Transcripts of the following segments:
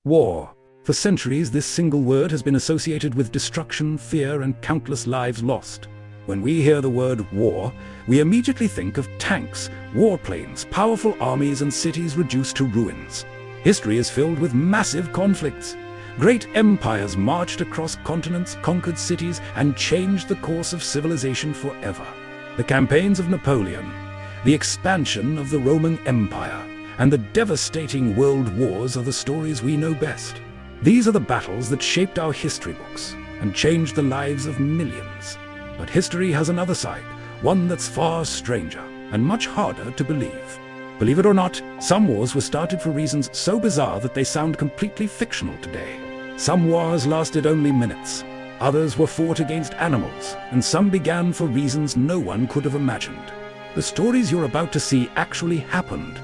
War. For centuries, this single word has been associated with destruction, fear, and countless lives lost. When we hear the word war, we immediately think of tanks, warplanes, powerful armies, and cities reduced to ruins. History is filled with massive conflicts. Great empires marched across continents, conquered cities, and changed the course of civilization forever. The campaigns of Napoleon, the expansion of the Roman Empire, and the devastating world wars are the stories we know best. These are the battles that shaped our history books and changed the lives of millions. But history has another side, one that's far stranger and much harder to believe. Believe it or not, some wars were started for reasons so bizarre that they sound completely fictional today. Some wars lasted only minutes. Others were fought against animals, and some began for reasons no one could have imagined. The stories you're about to see actually happened,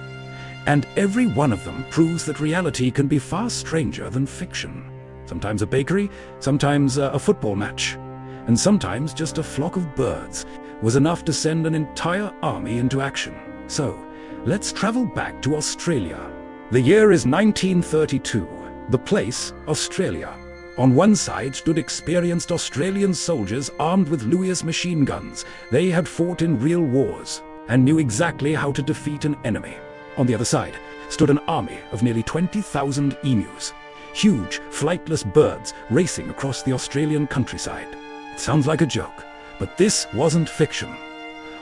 and every one of them proves that reality can be far stranger than fiction. Sometimes a bakery, sometimes a football match, and sometimes just a flock of birds was enough to send an entire army into action. So, let's travel back to Australia. The year is 1932. The place, Australia. On one side stood experienced Australian soldiers armed with Lewis machine guns. They had fought in real wars and knew exactly how to defeat an enemy. On the other side stood an army of nearly 20,000 emus, huge, flightless birds racing across the Australian countryside. It sounds like a joke, but this wasn't fiction.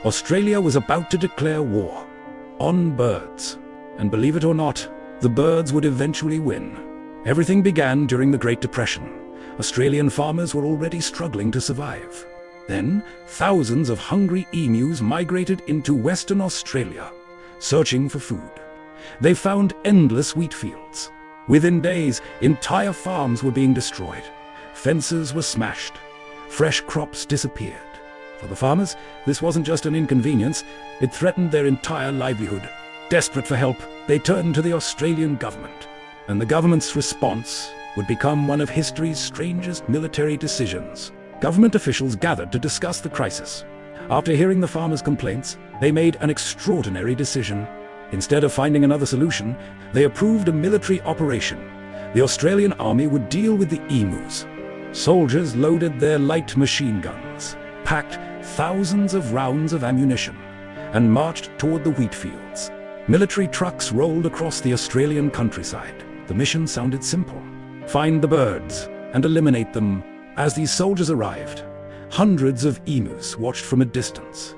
Australia was about to declare war on birds. And believe it or not, the birds would eventually win. Everything began during the Great Depression. Australian farmers were already struggling to survive. Then, thousands of hungry emus migrated into Western Australia, searching for food. They found endless wheat fields. Within days, entire farms were being destroyed. Fences were smashed. Fresh crops disappeared. For the farmers, this wasn't just an inconvenience, it threatened their entire livelihood. Desperate for help, they turned to the Australian government. And the government's response would become one of history's strangest military decisions. Government officials gathered to discuss the crisis. After hearing the farmers' complaints, they made an extraordinary decision. Instead of finding another solution, they approved a military operation. The Australian army would deal with the emus. Soldiers loaded their light machine guns, packed thousands of rounds of ammunition, and marched toward the wheat fields. Military trucks rolled across the Australian countryside. The mission sounded simple. Find the birds and eliminate them. As these soldiers arrived, hundreds of emus watched from a distance.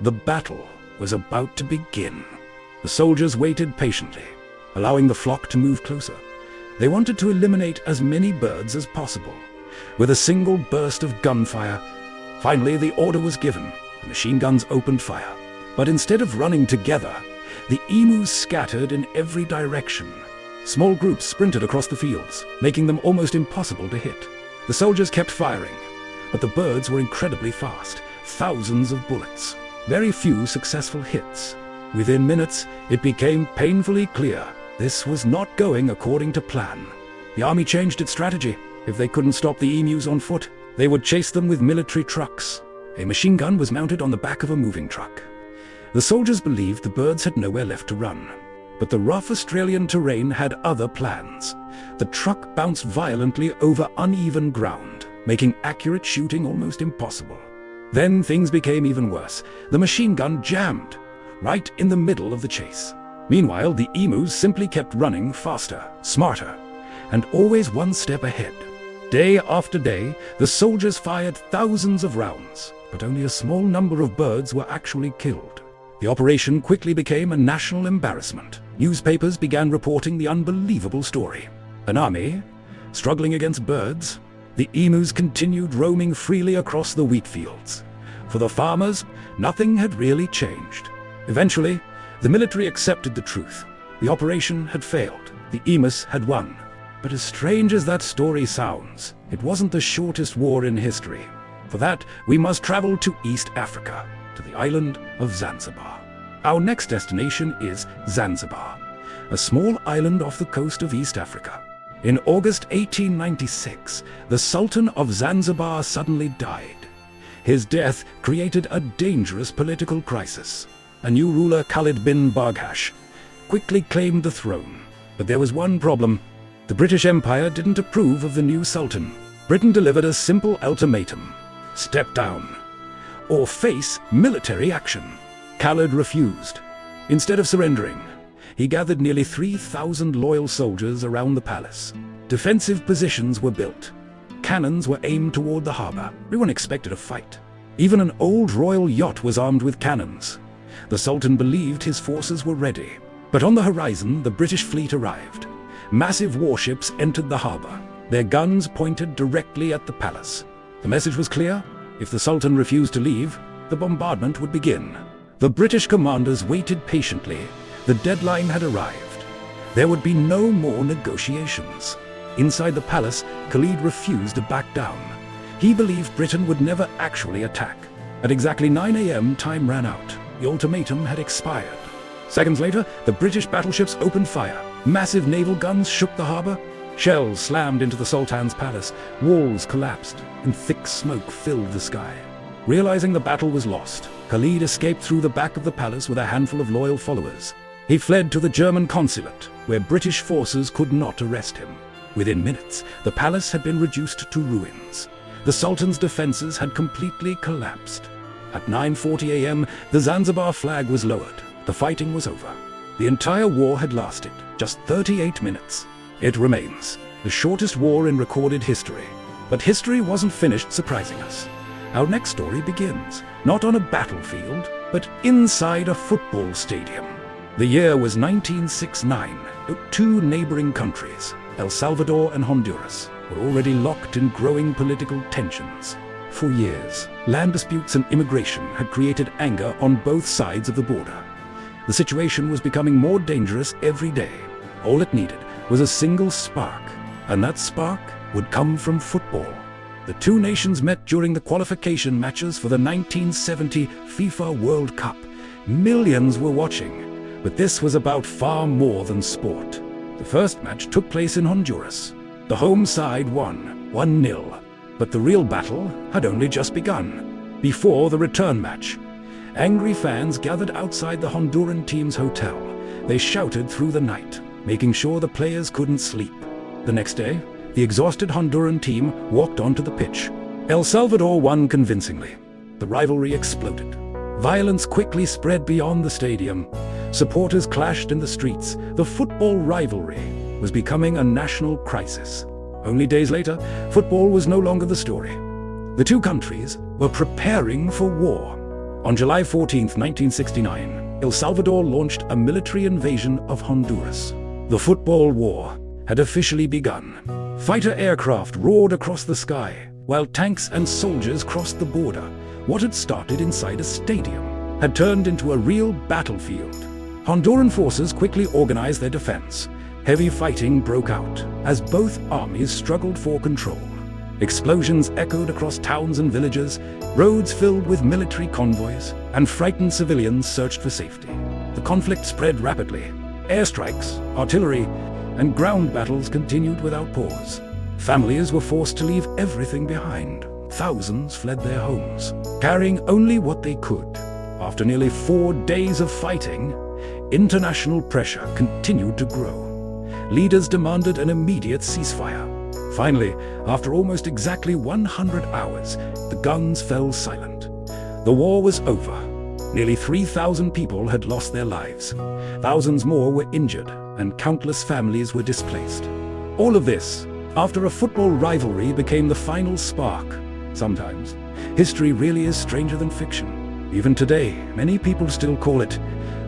The battle was about to begin. The soldiers waited patiently, allowing the flock to move closer. They wanted to eliminate as many birds as possible. With a single burst of gunfire, finally the order was given. The machine guns opened fire. But instead of running together, the emus scattered in every direction. Small groups sprinted across the fields, making them almost impossible to hit. The soldiers kept firing, but the birds were incredibly fast. Thousands of bullets, very few successful hits. Within minutes, it became painfully clear this was not going according to plan. The army changed its strategy. If they couldn't stop the emus on foot, they would chase them with military trucks. A machine gun was mounted on the back of a moving truck. The soldiers believed the birds had nowhere left to run. But the rough Australian terrain had other plans. The truck bounced violently over uneven ground, making accurate shooting almost impossible. Then things became even worse. The machine gun jammed, right in the middle of the chase. Meanwhile, the emus simply kept running faster, smarter, and always one step ahead. Day after day, the soldiers fired thousands of rounds, but only a small number of birds were actually killed. The operation quickly became a national embarrassment. Newspapers began reporting the unbelievable story. An army struggling against birds. The emus continued roaming freely across the wheat fields. For the farmers, nothing had really changed. Eventually, the military accepted the truth. The operation had failed. The emus had won. But as strange as that story sounds, it wasn't the shortest war in history. For that, we must travel to East Africa, to the island of Zanzibar. Our next destination is Zanzibar, a small island off the coast of East Africa. In August 1896, the Sultan of Zanzibar suddenly died. His death created a dangerous political crisis. A new ruler, Khalid bin Barghash, quickly claimed the throne. But there was one problem. The British Empire didn't approve of the new Sultan. Britain delivered a simple ultimatum: step down, or face military action. Khalid refused. Instead of surrendering, he gathered nearly 3,000 loyal soldiers around the palace. Defensive positions were built. Cannons were aimed toward the harbor. Everyone expected a fight. Even an old royal yacht was armed with cannons. The Sultan believed his forces were ready. But on the horizon, the British fleet arrived. Massive warships entered the harbor, their guns pointed directly at the palace. The message was clear: if the Sultan refused to leave, the bombardment would begin. The British commanders waited patiently. The deadline had arrived. There would be no more negotiations. Inside the palace, Khalid refused to back down. He believed Britain would never actually attack. At exactly 9 a.m., time ran out. The ultimatum had expired. Seconds later, the British battleships opened fire. Massive naval guns shook the harbor. Shells slammed into the Sultan's palace. Walls collapsed, and thick smoke filled the sky. Realizing the battle was lost, Khalid escaped through the back of the palace with a handful of loyal followers. He fled to the German consulate, where British forces could not arrest him. Within minutes, the palace had been reduced to ruins. The Sultan's defenses had completely collapsed. At 9:40 a.m., the Zanzibar flag was lowered. The fighting was over. The entire war had lasted just 38 minutes. It remains the shortest war in recorded history. But history wasn't finished surprising us. Our next story begins, not on a battlefield, but inside a football stadium. The year was 1969. Two neighboring countries, El Salvador and Honduras, were already locked in growing political tensions. For years, land disputes and immigration had created anger on both sides of the border. The situation was becoming more dangerous every day. All it needed was a single spark, and that spark would come from football. The two nations met during the qualification matches for the 1970 FIFA World Cup. Millions were watching, but this was about far more than sport. The first match took place in Honduras. The home side won 1-0, but the real battle had only just begun. Before the return match, angry fans gathered outside the Honduran team's hotel. They shouted through the night, making sure the players couldn't sleep. The next day, the exhausted Honduran team walked onto the pitch. El Salvador won convincingly. The rivalry exploded. Violence quickly spread beyond the stadium. Supporters clashed in the streets. The football rivalry was becoming a national crisis. Only days later, football was no longer the story. The two countries were preparing for war. On July 14, 1969, El Salvador launched a military invasion of Honduras. The football war had officially begun. Fighter aircraft roared across the sky, while tanks and soldiers crossed the border. What had started inside a stadium had turned into a real battlefield. Honduran forces quickly organized their defense. Heavy fighting broke out as both armies struggled for control. Explosions echoed across towns and villages, roads filled with military convoys, and frightened civilians searched for safety. The conflict spread rapidly. Airstrikes, artillery, and ground battles continued without pause. Families were forced to leave everything behind. Thousands fled their homes, carrying only what they could. After nearly 4 days of fighting, international pressure continued to grow. Leaders demanded an immediate ceasefire. Finally, after almost exactly 100 hours, the guns fell silent. The war was over. Nearly 3,000 people had lost their lives. Thousands more were injured, and countless families were displaced. All of this, after a football rivalry became the final spark. Sometimes, history really is stranger than fiction. Even today, many people still call it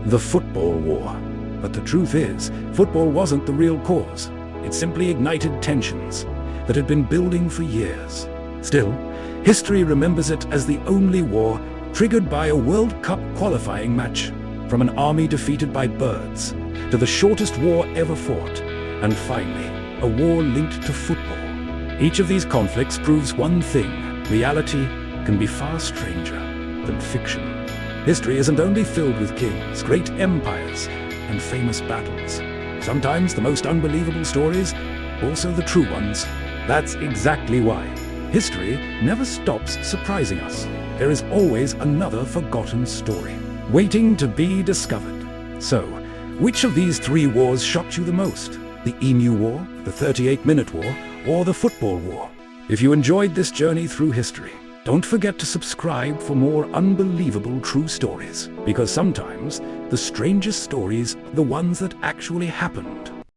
the football war. But the truth is, football wasn't the real cause. It simply ignited tensions that had been building for years. Still, history remembers it as the only war triggered by a World Cup qualifying match, from an army defeated by birds, to the shortest war ever fought, and finally, a war linked to football. Each of these conflicts proves one thing: reality can be far stranger than fiction. History isn't only filled with kings, great empires, and famous battles. Sometimes the most unbelievable stories, also the true ones. That's exactly why history never stops surprising us. There is always another forgotten story, waiting to be discovered. So, which of these 3 wars shocked you the most? the Emu War, the 38-Minute War, or the Football War. If you enjoyed this journey through history, don't forget to subscribe for more unbelievable true stories, because sometimes the strangest stories are the ones that actually happened.